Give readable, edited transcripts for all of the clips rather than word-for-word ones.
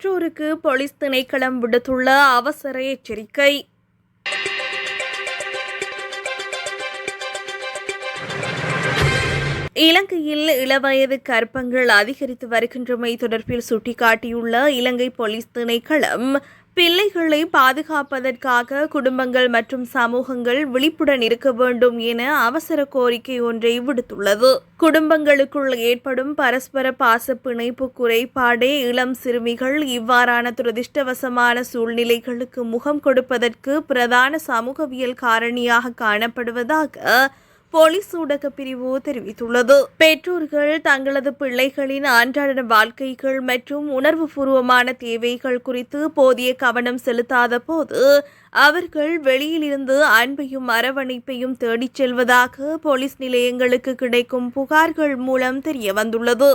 பெற்றோருக்கு போலீஸ் திணைக்களம் விடுத்துள்ள அவசர எச்சரிக்கை. இலங்கையில் இளவயது கற்பங்கள் அதிகரித்து வருகின்றமை தொடர்பில் சுட்டிக்காட்டியுள்ள இலங்கை போலீஸ் திணைக்களம் பிள்ளைகளை பாதுகாப்பதற்காக குடும்பங்கள் மற்றும் சமூகங்கள் விழிப்புடன் இருக்க வேண்டும் என அவசர கோரிக்கை ஒன்றை விடுத்துள்ளது. குடும்பங்களுக்குள் ஏற்படும் பரஸ்பர பாச பிணைப்பு குறைபாடே இளம் சிறுமிகள் இவ்வாறான துரதிர்ஷ்டவசமான சூழ்நிலைகளுக்கு முகம் கொடுப்பதற்கு பிரதான சமூகவியல் காரணியாக காணப்படுவதாக போலீஸ் ஊடக பிரிவு தெரிவித்துள்ளது. பெற்றோர்கள் தங்களது பிள்ளைகளின் அன்றாட வாழ்க்கைகள் மற்றும் உணர்வுபூர்வமான தேவைகள் குறித்து போதிய கவனம் செலுத்தாத போது அவர்கள் வெளியிலிருந்து அன்பையும் அரவணைப்பையும் தேடிச் செல்வதாக போலீஸ் நிலையங்களுக்கு கிடைக்கும் புகார்கள் மூலம் தெரியவந்துள்ளது.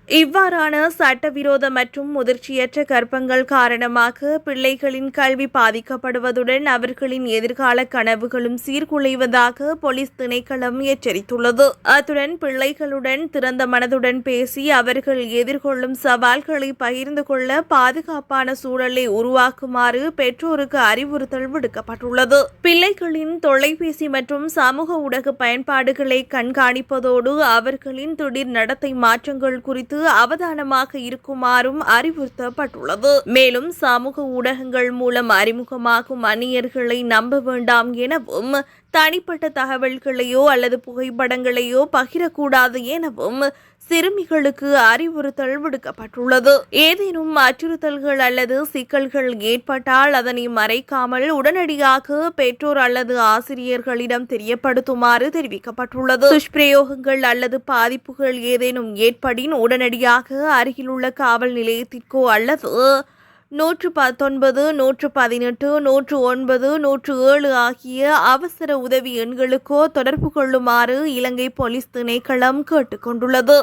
இவ்வாறான சட்டவிரோத மற்றும் முதிர்ச்சியற்ற கற்பங்கள் காரணமாக பிள்ளைகளின் கல்வி பாதிக்கப்படுவதுடன் அவர்களின் எதிர்கால கனவுகளும் சீர்குலைவதாக போலீஸ் திணைக்களம் எச்சரித்துள்ளது. அத்துடன் பிள்ளைகளுடன் திறந்த மனதுடன் பேசி அவர்கள் எதிர்கொள்ளும் சவால்களை பகிர்ந்து கொள்ள பாதுகாப்பான சூழலை உருவாக்குமாறு பெற்றோருக்கு அறிவுறுத்தல் விடுக்கப்பட்டுள்ளது. பிள்ளைகளின் தொலைபேசி மற்றும் சமூக ஊடக பயன்பாடுகளை கண்காணிப்பதோடு அவர்களின் திடீர் நடத்தை மாற்றங்கள் குறித்து அவதானமாக இருக்குமாறும் அறிவுறுத்தப்பட்டுள்ளது. மேலும் சமூக ஊடகங்கள் மூலம் அறிமுகமாகும் அந்நியர்களை நம்ப வேண்டாம் எனவும் தனிப்பட்ட தகவல்களையோ அல்லது புகைப்படங்களையோ பகிரக்கூடாது எனவும் சிறுமிகளுக்கு அறிவுறுத்தல் விடுக்கப்பட்டுள்ளது. ஏதேனும் அச்சுறுத்தல்கள் அல்லது சிக்கல்கள் ஏற்பட்டால் அதனை மறைக்காமல் உடனடியாக பெற்றோர் அல்லது ஆசிரியர்களிடம் தெரியப்படுத்துமாறு தெரிவிக்கப்பட்டுள்ளது. துஷ்பிரயோகங்கள் அல்லது பாதிப்புகள் ஏதேனும் ஏற்படின் உடனடியாக அருகிலுள்ள காவல் நிலையத்திற்கோ அல்லது 119, 118, 109, 107 ஆகிய அவசர உதவி எண்களுக்கோ தொடர்பு கொள்ளுமாறு இலங்கை போலீஸ் திணைக்களம் கேட்டுக் கொண்டுள்ளது.